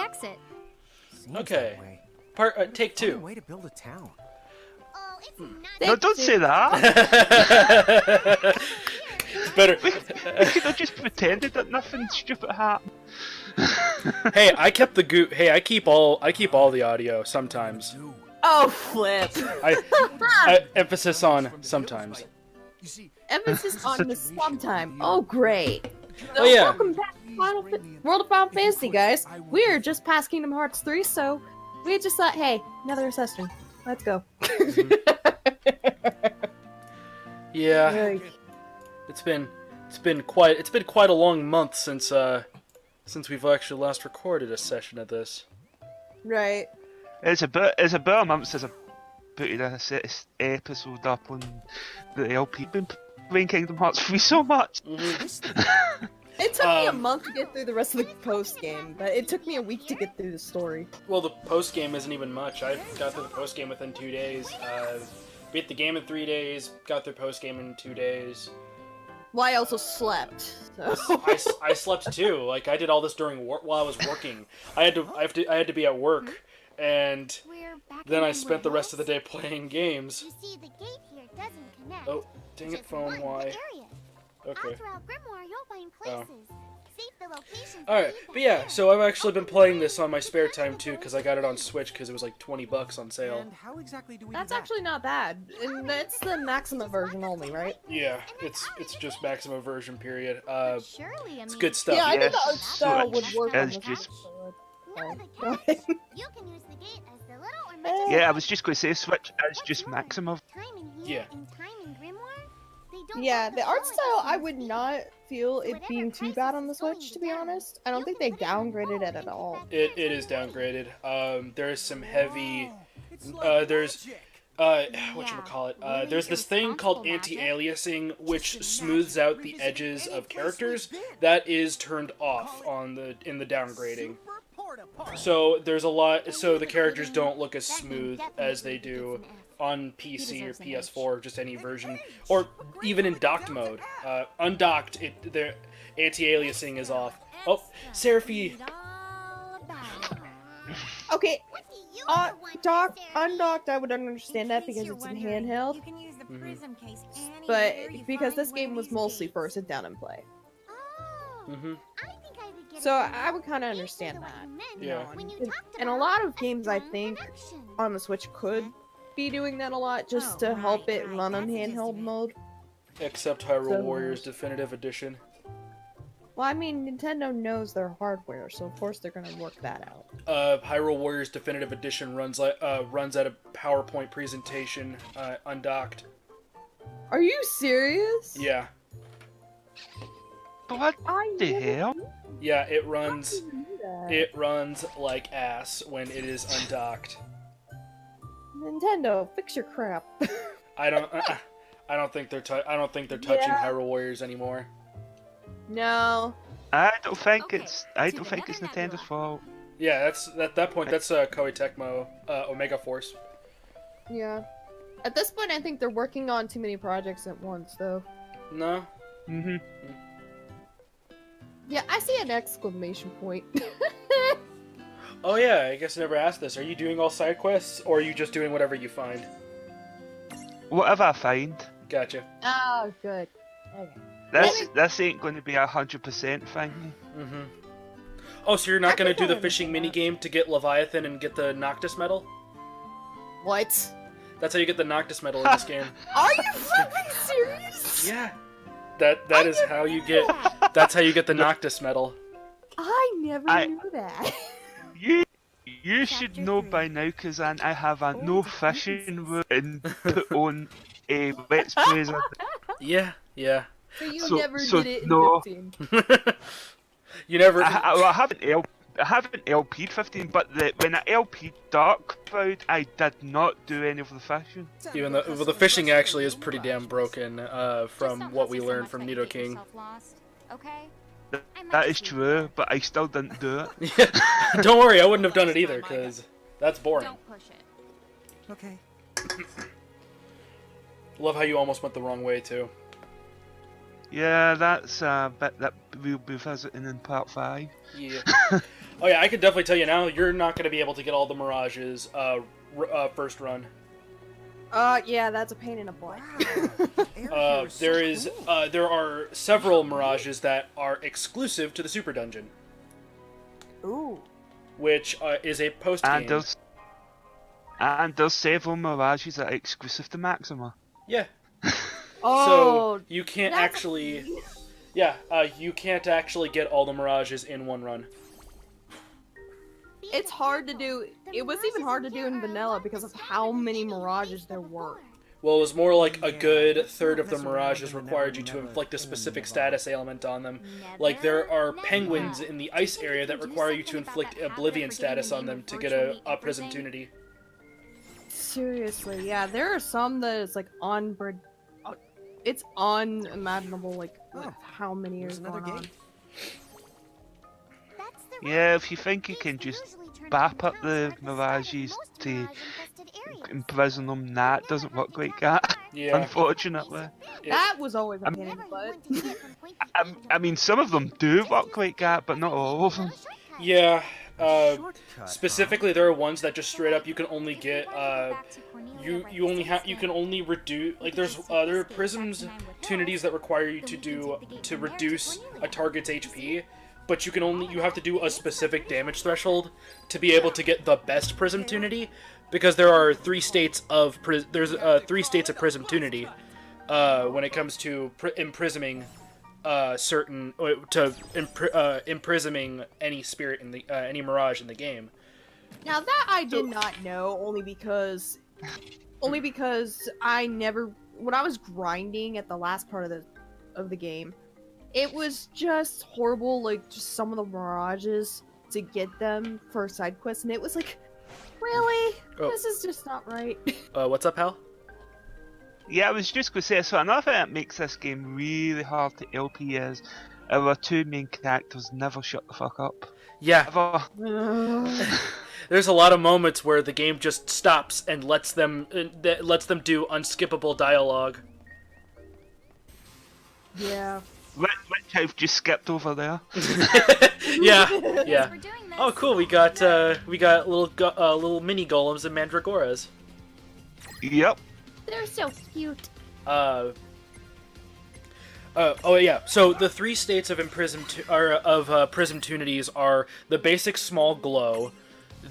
exit. Okay. Take 2. Way to build a town. Oh, it's not. No, don't say that. It's better. We could have just pretended that nothing stupid happened. Hey, I kept the goo. Hey, I keep all the audio sometimes. Oh, flip. I emphasis on sometimes. Emphasis on the sometime. Oh, great. Oh, yeah. Welcome back to World of Final Fantasy, guys. We're just past Kingdom Hearts 3, so we just thought, hey, another session. Let's go. Yeah. It's been quite a long month since we've actually last recorded a session of this. Right. It's a bit of a month since I put this episode up on the LP. Been playing Kingdom Hearts 3 so much. It took me a month to get through the rest of the post game, but it took me a week to get through the story. Well, the post game isn't even much. I got through the post game within 2 days. Beat the game in 3 days. Got through post game in 2 days. Well, I also slept. So. I slept too. Like I did all this while I was working. I had to be at work, and then I spent the rest of the day playing games. You see, the gate here doesn't connect. Oh, dang it, phone! Why? Okay. Throughout Grimoire, you'll find places. Save the locations. Alright, but yeah, so I've actually been playing this on my spare time too, because I got it on Switch because it was like $20 on sale. And how exactly do we That's do that? actually not bad. And that's the Maxima version only, right? Yeah, it's just Maxima version, period. Surely, It's good stuff. Yeah, I think the art Yes, style would work on it's the just- Near the Go castle, ahead. you can use the gate as the little or magic. Yeah, I was just going to say Switch is just Maxima. Time in here Yeah. and time in Grimoire, they don't Yeah, have the art quality style, I things would to not feel it being too bad on the Switch, to be honest. I don't think they downgraded it at all. It is downgraded. There's some heavy. It's like There's magic. whatchamacallit, there's this thing called anti-aliasing, which smooths out the edges of characters. That is turned off in the downgrading. So there's a lot. So the characters don't look as smooth as they do on PC or PS4, or just any version, or even in docked mode. Undocked, their anti-aliasing is off. Oh, Seraphy. Okay, undocked, I would understand that because it's in handheld. But because this game was mostly for sit down and play. Oh, Mm-hmm. I think I would get So it. I would kind of understand that. Yeah. When you And- talked and a about lot of it, games, I one think, connection. on the Switch could be doing that a lot just to help it run on handheld mode. Except Hyrule So- Warriors Definitive Edition. Well, I mean, Nintendo knows their hardware, so of course they're gonna work that out. Hyrule Warriors Definitive Edition runs at a PowerPoint presentation, undocked. Are you serious? Yeah, What I the never hell? yeah, it runs. knew that. It runs like ass when it is undocked. Nintendo, fix your crap. I don't think they're touching Yeah. Hyrule Warriors anymore. No. I don't think Okay, it's to the Nintendo's Nebula. fault. Yeah, that's at that point. That's Koei Tecmo, Omega Force. Yeah. At this point, I think they're working on too many projects at once, though. No, Mm-hmm. Yeah, I see an exclamation point. oh yeah, I guess I never asked this. Are you doing all side quests, or are you just doing whatever you find? Whatever I find. Gotcha. Oh, good. Okay. This ain't going to be 100% thing. Mm-hmm. Oh, so you're not gonna do the fishing minigame to get Leviathan and get the Noctis medal? What? That's how you get the Noctis medal in this game. Are you fucking serious? Yeah. That is how you get. That's how you get the Noctis medal. I never I- knew that. You should know by now, Kazan, I have a no fishing route and put on a let's plays. Yeah, yeah. So you So- never so did it in no. 15. You never. I haven't LP'd 15, but when I LP'd Dark Cloud, I did not do any of the fishing. Even though the fishing actually is pretty damn broken from what we learned from Nidoking. Okay? That is true, but I still didn't do it. Yeah. Don't worry, I wouldn't have done it either, because that's boring. Don't push it. Okay. Love how you almost went the wrong way, too. Yeah, that's a bit that we'll be visiting in part 5. Yeah. Oh yeah, I can definitely tell you now. You're not going to be able to get all the Mirages first run. Yeah, that's a pain in the butt. There are several Mirages that are exclusive to the Super Dungeon, Ooh. which is a post game. And there's several Mirages that are exclusive to Maxima. Yeah. Oh, So you can't that's actually. Yeah, you can't actually get all the Mirages in one run. it's hard to do. It was even hard to do in vanilla because of how many Mirages there were. Well, it was more like a good third of the Mirages required you to inflict a specific status ailment on them. Like, there are penguins in the ice area that require you to inflict Oblivion status on them to get a Prism Tunity. Seriously, yeah, there are some that it's like it's unimaginable, like with how many are another going on. gate. Yeah, if you think you can just bap up the Mirages to imprison them, that doesn't work like that. Yeah. Unfortunately. That was always a pain in the butt. I mean, some of them do work like that, but not all of them. Yeah, Shortcut, specifically there are ones that just straight up you can only get, you can only reduce, like there are Prisms Tunities that require you to reduce a target's HP, but you have to do a specific damage threshold to be able to get the best Prism Tunity, because there are three states of Prism Tunity when it comes to imprisoning imprisoning any spirit in the any Mirage in the game. Now that I did not know, only because I never, when I was grinding at the last part of the game, it was just horrible. Like, just some of the Mirages to get them for side quests, and it was like, really, this is just not right. What's up, Hal? Yeah, I was just going to say, so another thing that makes this game really hard to LP is our two main characters never shut the fuck up. Yeah. Ever. There's a lot of moments where the game just stops and lets them do unskippable dialogue. Yeah. Which I've just skipped over there. Yeah. Oh, cool. We got little mini golems and mandragoras. Yep. They're so cute. Oh yeah. So the three states of Prism Tunities are the basic small glow,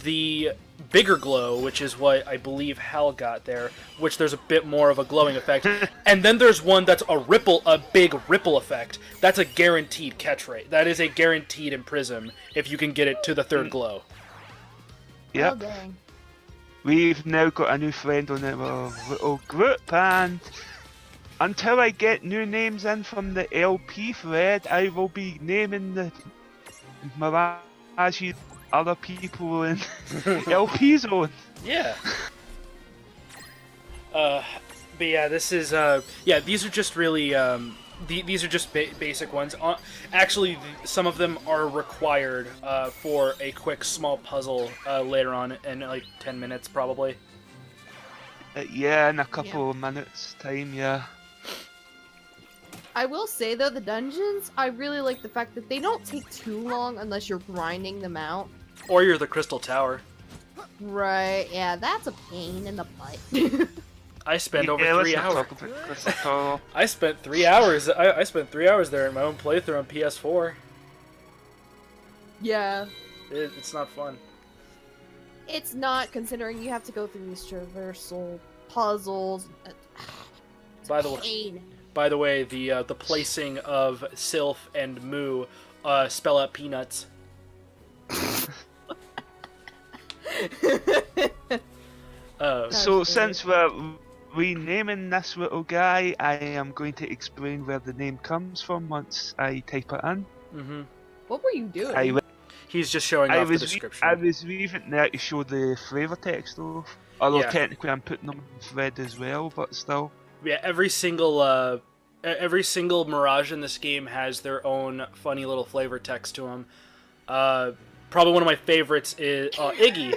the bigger glow, which is what I believe Hal got there, which there's a bit more of a glowing effect, and then there's one that's a big ripple effect. That's a guaranteed catch rate. That is a guaranteed in Prism if you can get it to the third glow. Yep. Oh, dang. We've now got a new friend on our little group, and until I get new names in from the LP thread, I will be naming the Mirage other people in LP zone. Yeah. But yeah, this is these are just really these are just basic ones. Actually, some of them are required for a quick small puzzle later on in like 10 minutes probably. Yeah, in a couple of minutes time, yeah. I will say though, the dungeons, I really like the fact that they don't take too long unless you're grinding them out. Or you're the Crystal Tower. Right, yeah, that's a pain in the butt. I spent over let's 3 not hours. talk about Crystal Tower. I spent 3 hours. I spent 3 hours there in my own playthrough on PS4. Yeah. It's not fun. It's not, considering you have to go through these traversal puzzles. By the way, Pain. By the way, the placing of Sylph and Moo spell out peanuts. So since we're renaming this little guy, I am going to explain where the name comes from once I type it in. Mm-hmm. What were you doing? He's just showing off the description. I was leaving there to show the flavor text off. Although Yeah. technically I'm putting them in thread as well, but still. Yeah, every single Mirage in this game has their own funny little flavor text to them. Probably one of my favorites is Iggy.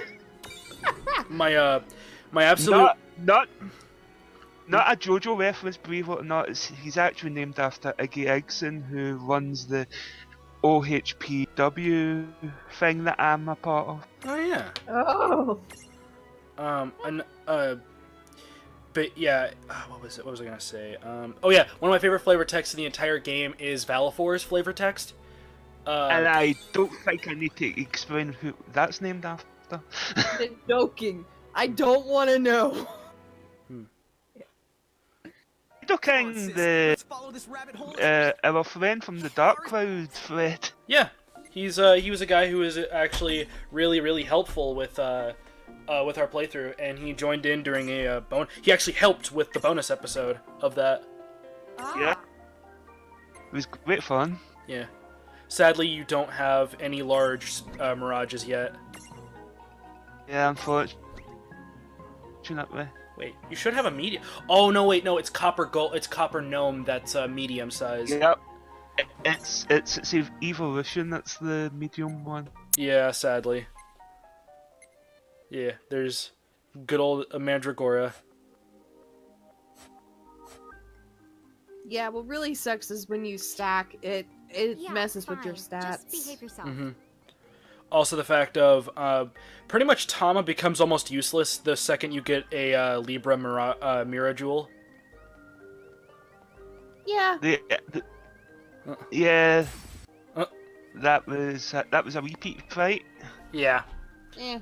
my absolute Not a JoJo reference, believe it or not. He's actually named after Iggy Igson, who runs the OHPW thing that I'm a part of. Oh yeah. Oh. But yeah, what was it? What was I gonna say? Oh yeah, one of my favorite flavor texts in the entire game is Valifor's flavor text. And I don't think I need to explain who that's named after. Been joking. I don't want to know. King, our friend from the Dark Cloud, Fred. Yeah, he was a guy who was actually really helpful with our playthrough, and he joined in during a He actually helped with the bonus episode of that. Yeah, it was great fun. Yeah, sadly you don't have any large mirages yet. Yeah, unfortunately. Wait, you should have a medium. Oh no, wait, no, it's copper gold. It's copper gnome that's medium size. Yep. It's evolution. That's the medium one. Yeah, sadly. Yeah, there's good old Mandragora. Yeah, what really sucks is when you stack it. It messes with your stats. Just behave yourself. Mm-hmm. Also, the fact of pretty much Tama becomes almost useless the second you get a Libra Mira Jewel. Yeah. Yeah. That was a repeat fight. Yeah. Eh.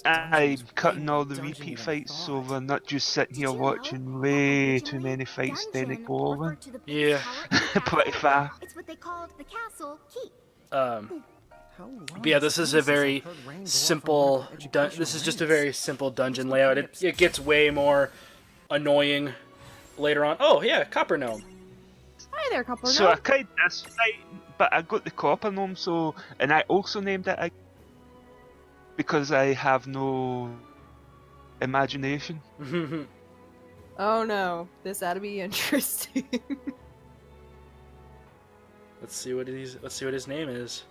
I'm cutting all the repeat fights, so we're not just sitting here watching way too many fights then it go over. Yeah. Pretty far. It's what they called the castle keep. But yeah, this is a very simple. This is just a very simple dungeon layout. It gets way more annoying later on. Oh yeah, Copper Gnome. Hi there, Copper So I Gnome. tried this fight, but I got the Copper Gnome, and I also named it because I have no imagination. Oh no, this ought to be interesting. Let's see what his name is.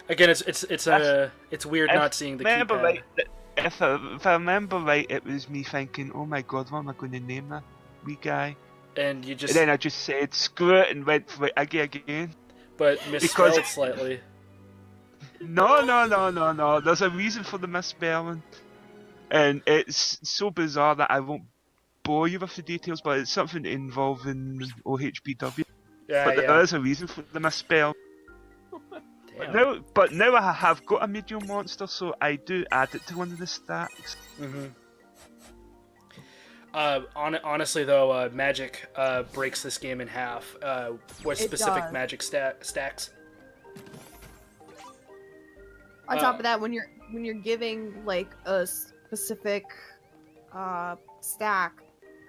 Again, it's weird not seeing the keypad. Right, if I remember right, it was me thinking, "Oh my god, what am I going to name that wee guy?" And And then I just said screw it and went for it again. but misspelled slightly. No. There's a reason for the misspelling, and it's so bizarre that I won't bore you with the details. But it's something involving OHPW. Yeah, But yeah. there is a reason for the misspell. Damn. But now I have got a medium monster, so I do add it to one of the stacks. Mm-hmm. Honestly, though, magic breaks this game in half. What specific does. magic stacks? On top of that, when you're giving like a specific stack,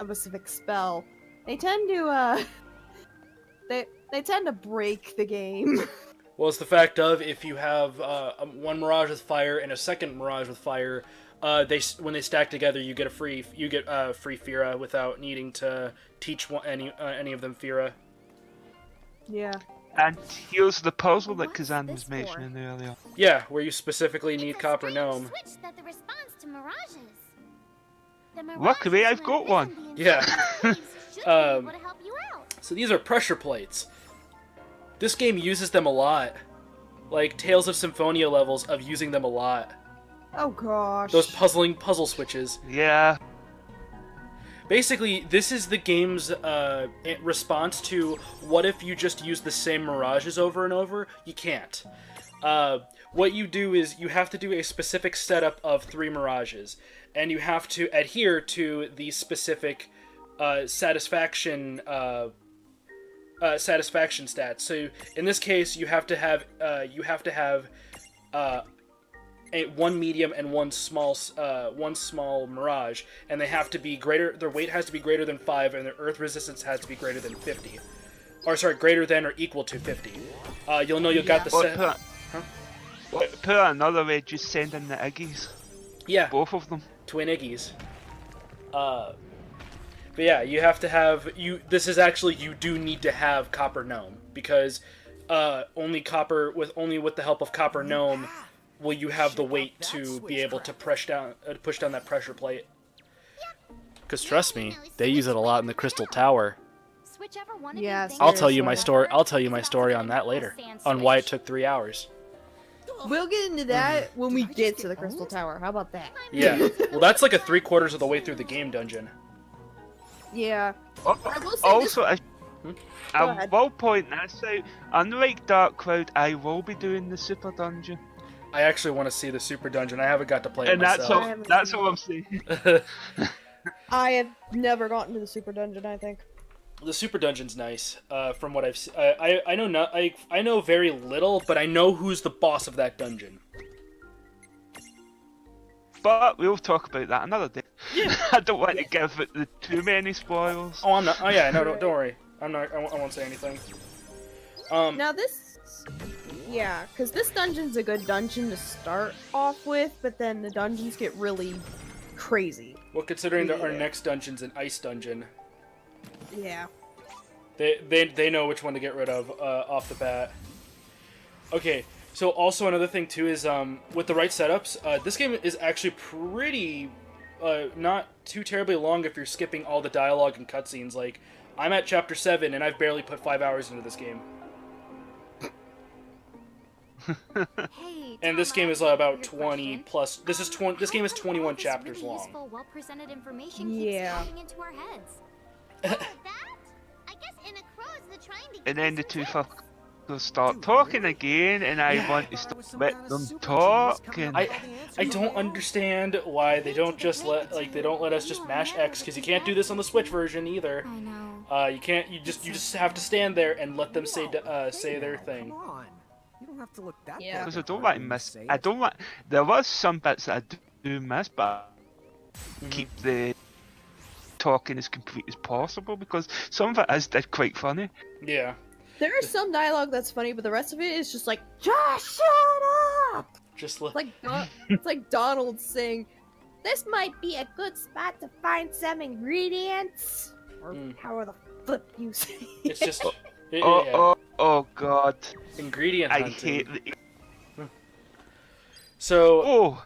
a specific spell, they tend to they tend to break the game. Well, it's the fact of if you have one mirage with fire and a second mirage with fire, when they stack together, you get free Fira without needing to teach any of them Fira. Yeah. And here's the puzzle that What's Kazan this was mentioning earlier. Yeah, where you specifically need It's a Copper strange Gnome. switch that responds to mirages. The Luckily, mirages I've got one. within the Yeah. instructions should be able to help you out. So these are pressure plates. This game uses them a lot. Like Tales of Symphonia levels of using them a lot. Oh gosh. Those puzzle switches. Yeah. Basically, this is the game's response to what if you just use the same mirages over and over? You can't. What you do is you have to do a specific setup of 3 mirages, and you have to adhere to the specific satisfaction stats. So in this case, you have to have one medium and one small mirage, and they have to be greater. Their weight has to be greater than 5, and their earth resistance has to be greater than 50. Or sorry, greater than or equal to 50. You'll know you got the set. Put it another way, just send in the Iggies. Yeah, Both of them. twin Iggies. But yeah, you have to have This is actually you do need to have Copper Gnome because only with the help of Copper Gnome will you have the weight to be able to push down that pressure plate. Because trust me, they use it a lot in the Crystal Tower. Whichever one of Yeah, you I'll tell you seriously. my story. I'll tell you my story on that later. On why it took 3 hours. We'll get into that when we get to the Crystal Tower. How about that? Yeah. Well, that's like a 3/4 of the way through the game dungeon. Yeah. Oh, I will say also, Go I ahead. will point this out. Unlike Dark Cloud, I will be doing the super dungeon, I actually want to see the super dungeon. I haven't got to play it and that's myself. all. That's all I'm saying. I have never gotten to the Super Dungeon, I think. The super dungeon's nice. From what I've seen, I know not. I know very little, but I know who's the boss of that dungeon. But we'll talk about that another day. I don't want to give it the too many spoilers. Oh, I'm not. Oh yeah, no, don't worry. I'm not. I won't say anything. Now this... Yeah, because this dungeon's a good dungeon to start off with, but then the dungeons get really crazy. Well, considering that our Yeah. next dungeon's an ice dungeon, Yeah. they know which one to get rid of off the bat. Okay, so also another thing too is with the right setups, this game is actually pretty not too terribly long if you're skipping all the dialogue and cutscenes. Like, I'm at chapter 7 and I've barely put 5 hours into this game. Hey, And this Tom, game is I have about a 20 question. plus. This is 20. This game is How come 21 all this chapters really long. useful, well-presented information Yeah. keeps popping into our heads? That? I guess in a crow's the trying to And then the give two us some fuckers will start talking again, and I Yeah. want to stop let them talk. And I don't understand why they don't just let us just mash X, because you can't do this on the Switch version either. I know. You can't. You just have to stand there and let them say their thing. Come on. You don't have to look that Yeah. bad because I don't hard want to when you miss. say I it. don't want. There was some bits that I do miss, but keep the talking as complete as possible because some of it is quite funny. Yeah. There is some dialogue that's funny, but the rest of it is just like, just shut up! Just It's like, it's like Donald saying, this might be a good spot to find some ingredients. Or how the flip you say it's it. just. Oh, Yeah. oh God! Ingredient I hunting. hate the. So. Oh,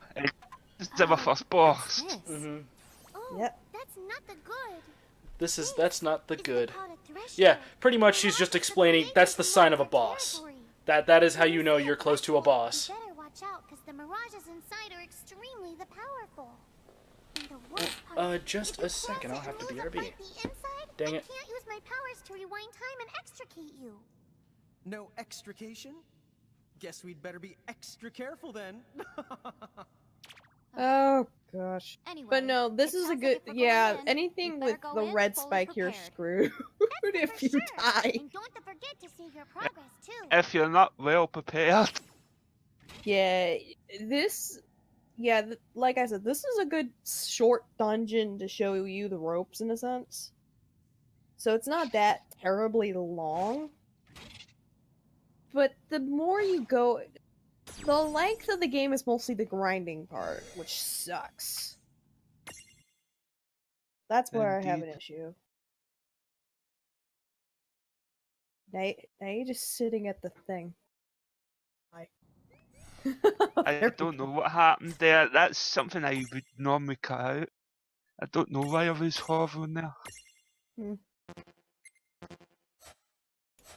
it's my first boss. Mhm. Oh, Yep. that's not the good. That's not the Is good. that called a threshold? Yeah, pretty much she's just explaining that's the sign of a boss. That is how you know you're close to a boss. You better watch out, because the mirages inside are extremely powerful. And the worst part, Just if a you second, cross I'll have to and lose a BRB. bite the inside, Dang I it. can't use my powers to rewind time and extricate you. No extrication? Guess we'd better be extra careful then. Oh gosh. Anyway, But no, this it is a sounds good, like if we're going yeah, in, anything we better with go the in red fully spike, you're prepared. screwed if For you sure. die. And don't forget to save your progress, too. If you're not well prepared. Yeah, this, yeah, like I said, this is a good short dungeon to show you the ropes in a sense. So it's not that terribly long. But the more you go, the length of the game is mostly the grinding part, which sucks. That's where I have an Indeed. issue. Now you're just sitting at the thing. I don't know what happened there. That's something I would normally cut out. I don't know why I was hovering there.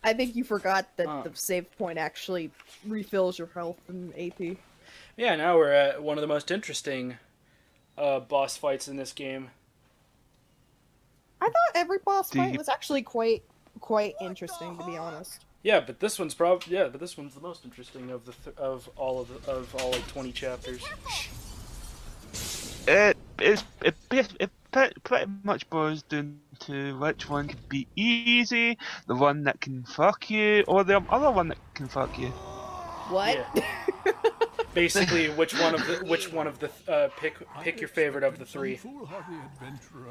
I think you forgot that Huh. the save point actually refills your health and AP. Yeah, now we're at one of the most interesting boss fights in this game. I thought every boss Do fight you- was actually quite interesting, to be honest. Yeah, but this one's this one's the most interesting of the of all like 20 chapters. It pretty much boils down to which one could be easy, the one that can fuck you, or the other one that can fuck you. What? Yeah. Basically, which one of the pick your favorite of the three.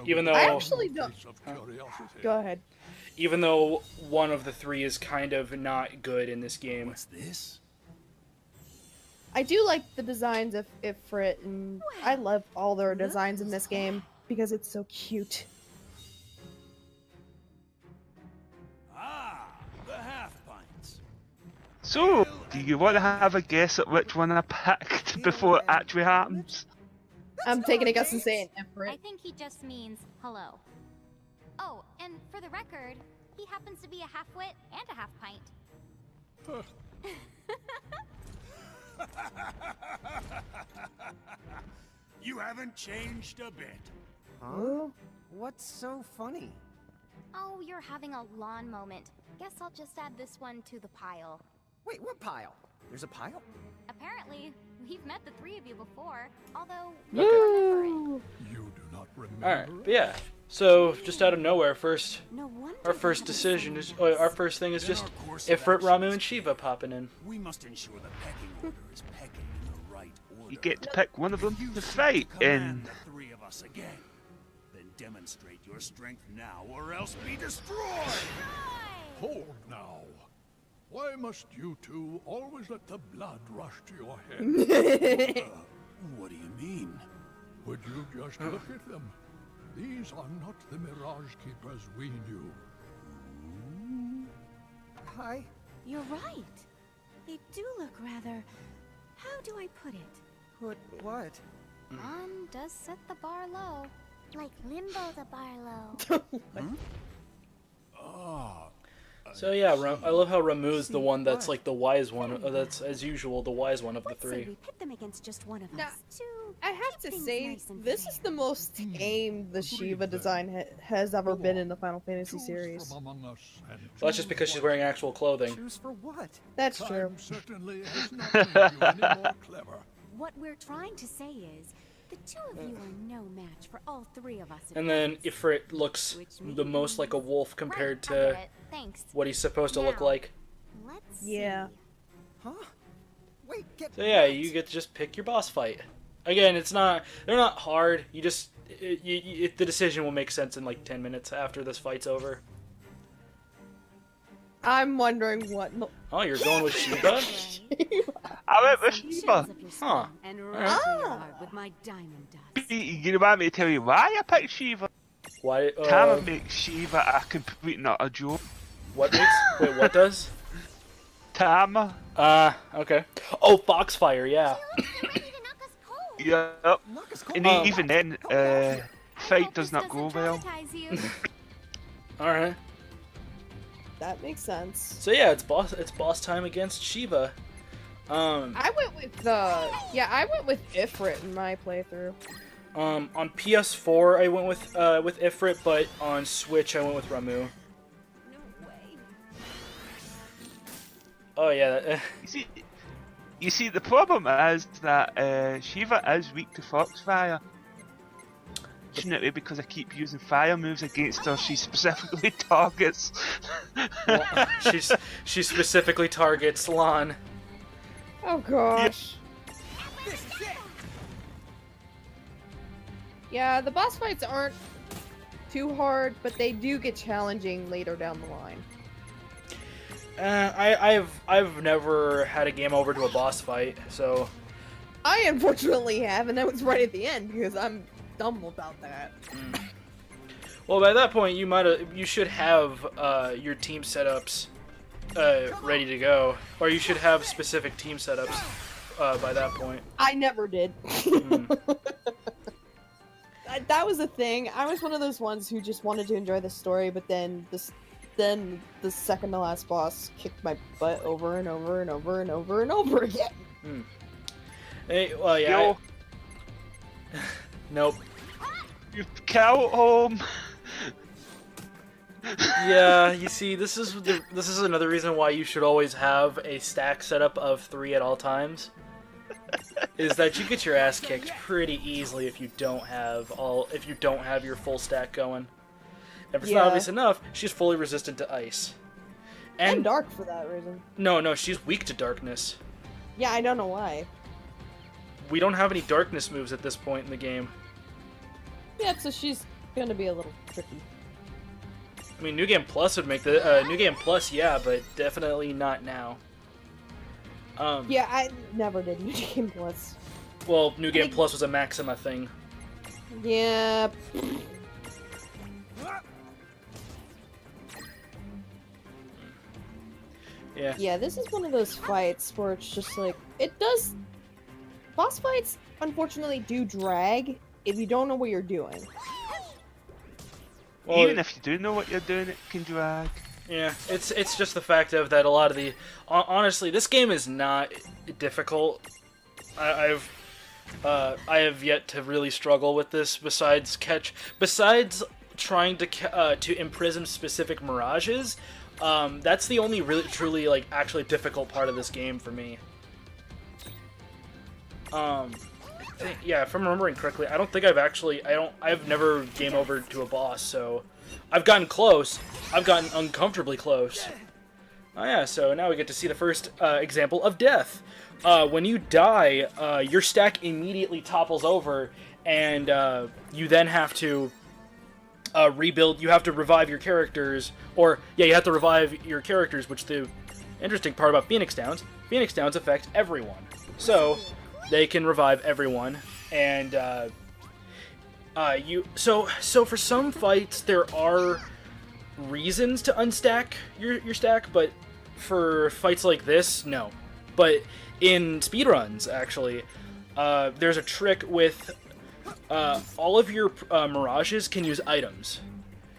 Even though I actually don't. Go ahead. even though one of the three is kind of not good in this game. What's this? I do like the designs of Ifrit, and I love all their designs in this game because it's so cute. Ah, the half pints. So, do you want to have a guess at which one I picked before it actually happens? I'm taking a guess and saying I Ifrit. think he just means hello. Oh, and for the record, He happens to be a half-wit and a half-pint. You haven't changed a bit. Huh? What's so funny? Oh, you're having a lawn moment. Guess I'll just add this one to the pile. Wait, what pile? There's a pile? Apparently, we've met the three of you before, although we don't remember it. You do not remember. All right, but yeah. So just out of nowhere, No wonder our you first haven't decision sung is with our us. first thing is In just our course of Ifrit, Ramu, actions, and Shiva popping in. We must ensure the pecking order is pecking in the right order. You get to pick one of them You to seek fight command in. the three of us again. Then demonstrate your strength now, or else be destroyed. Hold now. Why must you two always let the blood rush to your head? What do you mean? Would you just look at them? These are not the Mirage Keepers we knew. Hi. You're right. They do look rather... How do I put it? Put what? On does set the bar low. Like Limbo the Barlow. So yeah, I love how Ramu's the one that's like the wise one. That's as usual the wise one of the Let's say three. we pit them against just one of Now, us. To I have to keep things say, nice and this fair. is the most tame the Shiva design has ever been in the Final Fantasy Choose series. from among us and Well, that's just choose because she's what wearing actual clothing. Choose for what? That's true. Time certainly has not made you any more clever. What we're trying to say is, the two of you are no match for all three of us. at And then once. Ifrit looks Which the most like a wolf compared Right, I to get it. Thanks. what he's supposed to look Now. like. Let's Yeah. see. Huh? Wait, get So yeah, what? you get to just pick your boss fight. Again, they're not hard. You just the decision will make sense in like 10 minutes after this fight's over. I'm wondering what. Oh, you're going with Shiva? I went with Some Shiva. chills up your Huh. spine And right Alright. through your heart with my diamond dust. You want me to tell you why I picked Shiva? Why? Tama makes Shiva a complete nut a joke. What makes? Wait, what does? Tama. Okay. Oh, Foxfire, yeah. They're ready to knock us cold. Yep. Knock us cold. And even then, I fight hope does this not go doesn't well. traumatize you. All right. That makes sense. So yeah, it's boss time against Shiva. I went with I went with Ifrit in my playthrough. On PS4 I went with Ifrit, but on Switch I went with Ramu. No way. Oh yeah. You see, the problem is that Shiva is weak to Foxfire. Fortunately, because I keep using fire moves against her, she specifically targets. Well, she specifically targets Lan. Oh gosh. Yeah, the boss fights aren't too hard, but they do get challenging later down the line. I've never had a game over to a boss fight, so I unfortunately have, and that was right at the end because I'm dumb about that. well by that point you should have your team setups ready to go, or you should have specific team setups by that point. I never did. That was the thing. I was one of those ones who just wanted to enjoy the story, but then the second to last boss kicked my butt over and over and over and over and over again. Hey, well yeah. Nope. You cow home. Yeah, you see, this is another reason why you should always have a stack setup of 3 at all times. Is that you get your ass kicked pretty easily if you don't have your full stack going. And if it's not Yeah. obvious enough, she's fully resistant to ice. And dark for that reason. No, she's weak to darkness. Yeah, I don't know why. We don't have any darkness moves at this point in the game. Yeah, so she's gonna be a little tricky. I mean, New Game Plus would make the New Game Plus, yeah, but definitely not now. Yeah, I never did New Game Plus. Well, New Game think- Plus was a Maxima thing. Yeah. Yeah. Yeah, this is one of those fights where it's just like, it does... Boss fights, unfortunately, do drag if you don't know what you're doing. Well, Even if you do know what you're doing, it can drag. Yeah, it's just the fact of that a lot of the... Honestly, this game is not difficult. I have yet to really struggle with this besides trying to imprison specific mirages. That's the only really truly like actually difficult part of this game for me. Yeah, if I'm remembering correctly, I don't think I've never game over to a boss, so I've gotten close. I've gotten uncomfortably close. Oh yeah, so now we get to see the first example of death. When you die, your stack immediately topples over, and you then have to rebuild. You have to revive your characters, or yeah, you have to revive your characters. Which the interesting part about Phoenix Downs affect everyone, so they can revive everyone. And so for some fights there are reasons to unstack your stack, but for fights like this, no. But in speedruns, actually, there's a trick with all of your mirages can use items.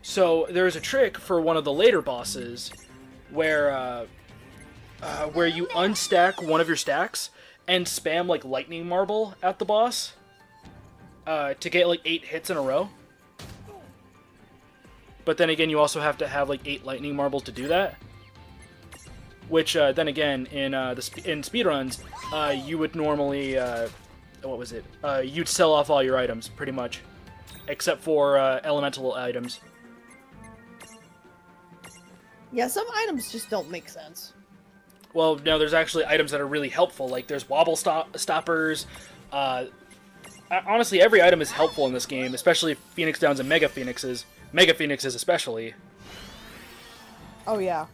So there's a trick for one of the later bosses where you unstack one of your stacks and spam like lightning marble at the boss to get like 8 hits in a row. But then again, you also have to have like 8 lightning marbles to do that. Which then again, in speedruns, you would normally what was it? You'd sell off all your items pretty much, except for elemental items. Yeah, some items just don't make sense. Well, no, there's actually items that are really helpful. Like there's wobble stoppers. Honestly, every item is helpful in this game, especially Phoenix Downs and Mega Phoenixes. Mega Phoenixes especially. Oh yeah.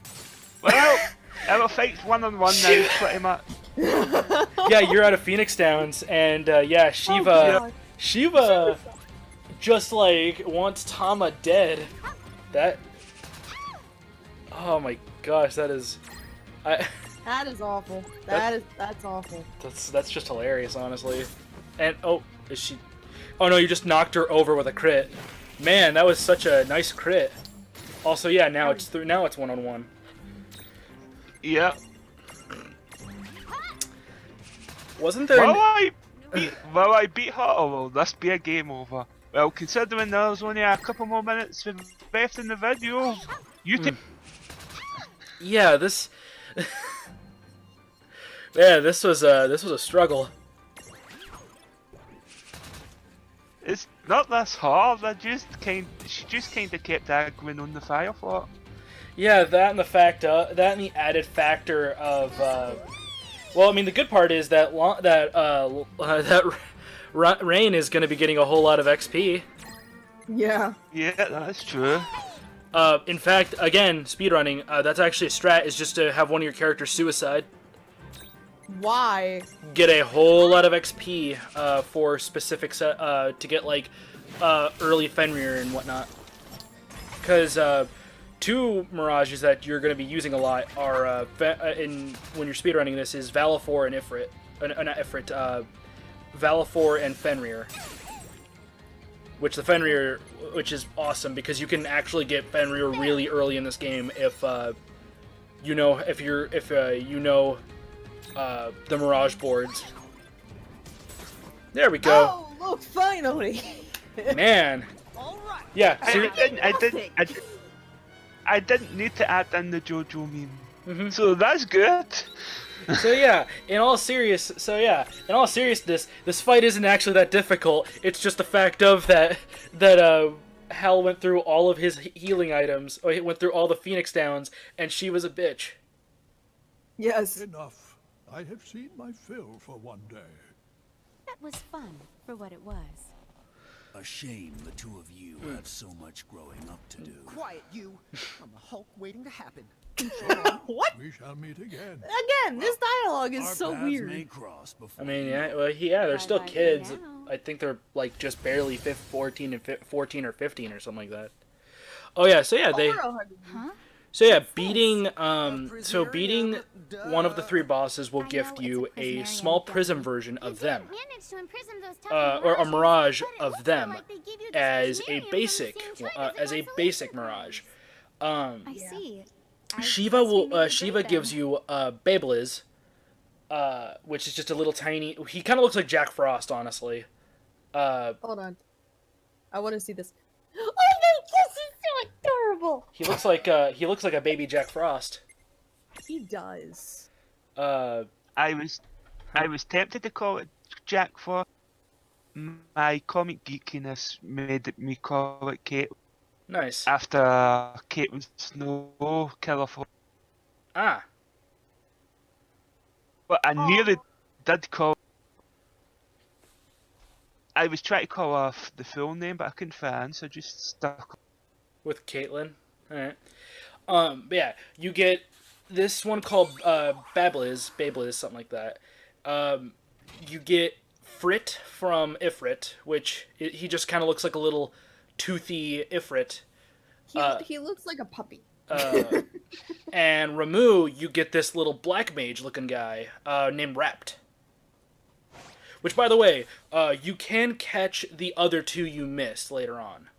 Well, our fight's 1-on-1 now, pretty much. Yeah, you're out of Phoenix Downs, and yeah, Shiva just like wants Tama dead. That. Oh my gosh, that is. That is awful. That's awful. That's just hilarious, honestly. And oh, is she? Oh no, you just knocked her over with a crit. Man, that was such a nice crit. Also, yeah, now it's 1-on-1. Yeah. Wasn't there? Will I beat her, or will this be a game over? Well, considering there's only a couple more minutes left in the video, you take. Yeah, this. Yeah, this was a struggle. It's not this hard. She just kind of kept aggroing on the fire for it. Yeah, that and the added factor of. Well, I mean, the good part is that Rain is going to be getting a whole lot of XP. Yeah. Yeah, that's true. In fact, again, speedrunning, that's actually a strat, is just to have one of your characters suicide. Why? Get a whole lot of XP for specific to get like early Fenrir and whatnot. Because 2 mirages that you're going to be using a lot are when you're speedrunning this is Valifor and Ifrit. Not Ifrit. Valifor and Fenrir. Which is awesome because you can actually get Fenrir really early in this game if you know the Mirage boards. There we go. Oh, look, finally. Man. Yeah. I didn't need to add in the JoJo meme. So that's good. So yeah, in all seriousness, this fight isn't actually that difficult. It's just the fact of that Hal went through all of his healing items, or he went through all the Phoenix Downs, and she was a bitch. Yes. Enough. I have seen my fill for one day. That was fun for what it was. A shame the two of you have so much growing up to do. Quiet, you. I'm a Hulk waiting to happen. What? We shall meet again. Again, this dialogue is Our so paths weird. may cross before I mean, you yeah, well, they're still Bye-bye for kids. now. I think they're like just barely 14 or 15 or something like that. Oh yeah, so yeah, Huh? So yeah, beating one of the 3 bosses will gift you a small prism version of them, Managed to imprison those or a mirage but it of looked them like they gave you as a disciplinarians basic mirage. I see. I Shiva guess we will made it Shiva great gives then. you Beyblizz, which is just a little tiny. He kind of looks like Jack Frost, honestly. Hold on. I want to see this. Oh my gosh, he's so adorable! He looks like a baby Jack Frost. He does. I was tempted to call it Jack for my comic geekiness made me call it Kate Nice. after Kate was Snow Killer for. Ah, But I nearly did call. I was trying to call off the full name, but I couldn't find, so I just stuck. with Caitlyn. All right. But yeah, you get this one called Beyblizz, something like that. You get Frit from Ifrit, which he just kind of looks like a little toothy Ifrit. He looks like a puppy. And Ramu, you get this little black mage looking guy named Rapt. Which, by the way, you can catch the other 2 you missed later on.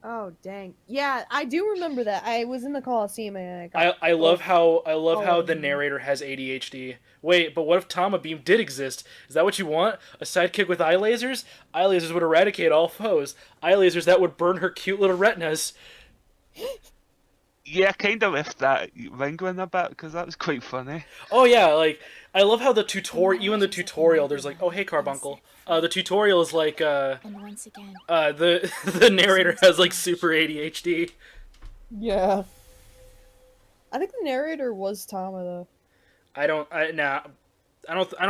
Oh dang! Yeah, I do remember that. I was in the Coliseum and I got. I love how the Oh. narrator has ADHD. Wait, but what if Tama Beam did exist? Is that what you want? A sidekick with eye lasers? Eye lasers would eradicate all foes. Eye lasers that would burn her cute little retinas. Yeah, I kind of left that lingering a bit because that was quite funny. Oh yeah, like I love how the tutorial, there's like, oh hey Carbuncle. The tutorial is like And once again, the narrator has like super ADHD. Yeah. I think the narrator was Tama though. I don't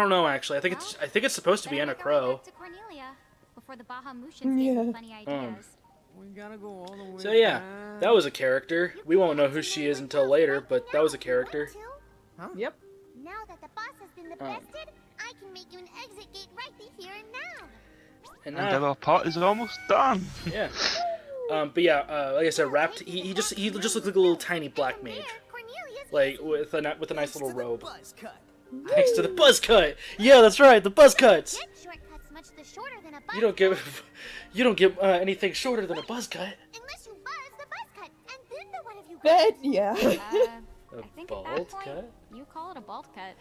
know actually. I think it's supposed to be Better Anna make our way Crow. back to Cornelia before the Bahamutians get Yeah. some funny ideas. We gotta go all the way So yeah, back. that was a character. We won't know who she is until later, but that was a character. Yep. Now that the boss has been bested, I can make you an exit gate right here and now. And And our pot is almost done. yeah. But yeah, like I said, Rapt. He just looks like a little tiny black mage, Cornelia's like with a nice little robe. Buzz cut. Thanks to the buzz cut. Yeah, that's right, the buzz cuts. Get shortcuts much the shorter than a buzz You don't get anything shorter than a buzz cut. unless you buzz the buzz cut, and then the one of you Bet yeah. I A think at bald that point, cut? you call it a bald cut.